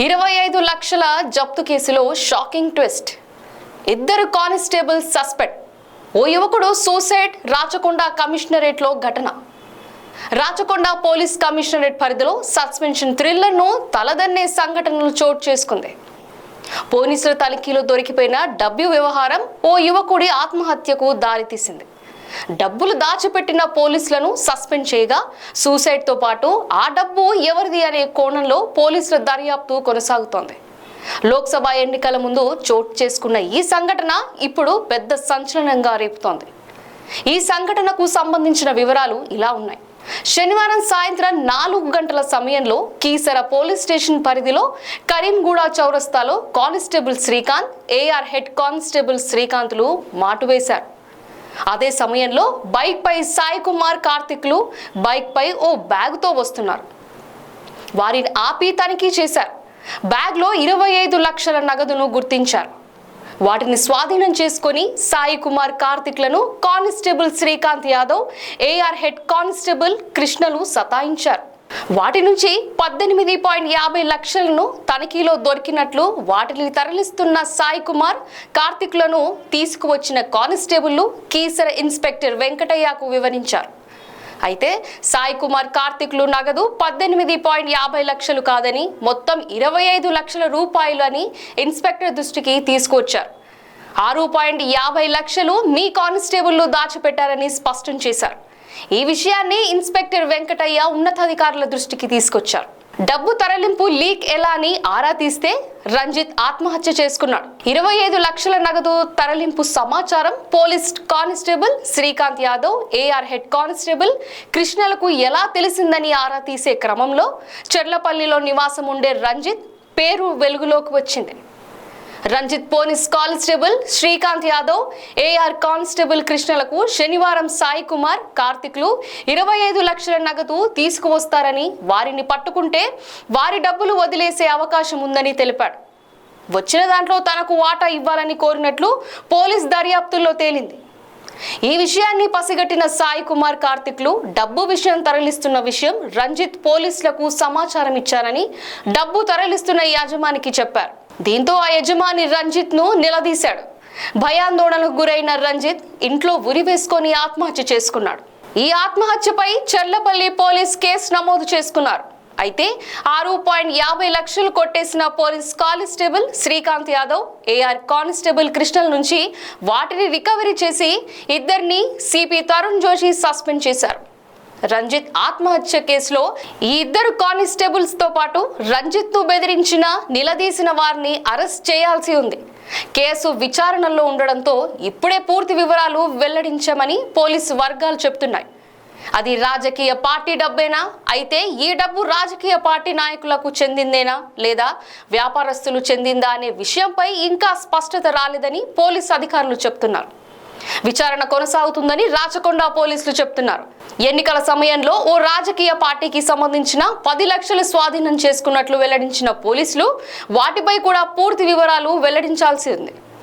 25 లక్షల జప్తు కేసులో షాకింగ్ ట్విస్ట్. ఇద్దరు కానిస్టేబుల్ సస్పెండ్. ఓ యువకుడు సూసైడ్. రాచకొండ కమిషనరేట్లో ఘటన. రాచకొండ పోలీస్ కమిషనరేట్ పరిధిలో సస్పెన్షన్ థ్రిల్లర్ను తలదన్నే సంఘటనలు చోటు చేసుకుంది. పోలీసుల తనిఖీలో దొరికిపోయిన డబ్బు వ్యవహారం ఓ యువకుడి ఆత్మహత్యకు దారితీసింది. డబ్బులు దాచిపెట్టిన పోలీసులను సస్పెండ్ చేయగా సూసైడ్తో పాటు ఆ డబ్బు ఎవరిది అనే కోణంలో పోలీసుల దర్యాప్తు కొనసాగుతోంది. లోక్సభ ఎన్నికల ముందు చోటు చేసుకున్న ఈ సంఘటన ఇప్పుడు పెద్ద సంచలనంగా రేపుతోంది. ఈ సంఘటనకు సంబంధించిన వివరాలు ఇలా ఉన్నాయి. శనివారం సాయంత్రం 4 గంటల సమయంలో కీసర పోలీస్ స్టేషన్ పరిధిలో కరీంగూడ చౌరస్తాలో constable Srikanth, AR head constable శ్రీకాంత్లు మాటు వేశారు. అదే సమయంలో బైక్ పై సాయి కుమార్, కార్తిక్లు బైక్ పై ఓ బ్యాగుతో వస్తున్నారు. వారిని ఆపి తనిఖీ చేశారు. బ్యాగ్లో 25 లక్షల నగదును గుర్తించారు. వాటిని స్వాధీనం చేసుకుని సాయి కుమార్, కార్తిక్లను constable Srikanth Yadav, AR head constable కృష్ణలు సతాయించారు. వాటి నుంచి 18.50 లక్షలను తనిఖీలో దొరికినట్లు వాటిని తరలిస్తున్న సాయి కుమార్, కార్తిక్లను తీసుకువచ్చిన కానిస్టేబుల్లు కీసర ఇన్స్పెక్టర్ వెంకటయ్యకు వివరించారు. అయితే సాయి కుమార్, కార్తిక్లు నగదు 18.50 లక్షలు కాదని మొత్తం 25 లక్షల రూపాయలు అని ఇన్స్పెక్టర్ దృష్టికి తీసుకొచ్చారు. 6.50 లక్షలు మీ కానిస్టేబుల్లు దాచిపెట్టారని స్పష్టం చేశారు. ఈ విషయాన్ని ఇన్స్పెక్టర్ వెంకటయ్య ఉన్నతాధికారుల దృష్టికి తీసుకొచ్చారు. డబ్బు తరలింపు లీక్ ఎలా అని ఆరా తీస్తే రంజిత్ ఆత్మహత్య చేసుకున్నాడు. 25 లక్షల నగదు తరలింపు సమాచారం police constable Srikanth Yadav, AR head constable కృష్ణలకు ఎలా తెలిసిందని ఆరా తీసే క్రమంలో చెర్లపల్లిలో నివాసం ఉండే రంజిత్ పేరు వెలుగులోకి వచ్చింది. Ranjith police constable Srikanth Yadav, AR constable కృష్ణలకు శనివారం సాయి కుమార్, కార్తిక్లు 25 లక్షల నగదు తీసుకువస్తారని, వారిని పట్టుకుంటే వారి డబ్బులు వదిలేసే అవకాశం ఉందని తెలిపాడు. వచ్చిన దాంట్లో తనకు వాటా ఇవ్వాలని కోరినట్లు పోలీస్ దర్యాప్తుల్లో తేలింది. ఈ విషయాన్ని పసిగట్టిన సాయి కుమార్, కార్తిక్లు డబ్బు విషయం తరలిస్తున్న విషయం రంజిత్ పోలీసులకు సమాచారం ఇచ్చారని డబ్బు తరలిస్తున్న యజమానికి చెప్పారు. దీంతో ఆ యజమాని రంజిత్ ను నిలదీశాడు. భయాందోళనకు గురైన రంజిత్ ఇంట్లో ఉరి వేసుకొని ఆత్మహత్య చేసుకున్నాడు. ఈ ఆత్మహత్యపై చెర్లపల్లి పోలీస్ కేసు నమోదు చేసుకున్నారు. అయితే 6.50 లక్షలు కొట్టేసిన police constable Srikanth Yadav, AR constable కృష్ణల నుంచి వాటిని రికవరీ చేసి ఇద్దరిని సిపి తరుణ్ జోషి సస్పెండ్ చేశారు. రంజిత్ ఆత్మహత్య కేసులో ఈ ఇద్దరు కానిస్టేబుల్స్ తో పాటు రంజిత్ ను బెదిరించిన, నిలదీసిన వారిని అరెస్ట్ చేయాల్సి ఉంది. కేసు విచారణలో ఉండడంతో ఇప్పుడే పూర్తి వివరాలు వెల్లడించామని పోలీసు వర్గాలు చెప్తున్నాయి. అది రాజకీయ పార్టీ డబ్బేనా? అయితే ఈ డబ్బు రాజకీయ పార్టీ నాయకులకు చెందిందేనా లేదా వ్యాపారస్తులు చెందిందా అనే విషయంపై ఇంకా స్పష్టత రాలేదని పోలీసు అధికారులు చెప్తున్నారు. విచారణ కొనసాగుతుందని రాచకొండ పోలీసులు చెప్తున్నారు. ఎన్నికల సమయంలో ఓ రాజకీయ పార్టీకి సంబంధించిన 10 లక్షలు స్వాధీనం చేసుకున్నట్లు వెల్లడించిన పోలీసులు వాటిపై కూడా పూర్తి వివరాలు వెల్లడించాల్సి ఉంది.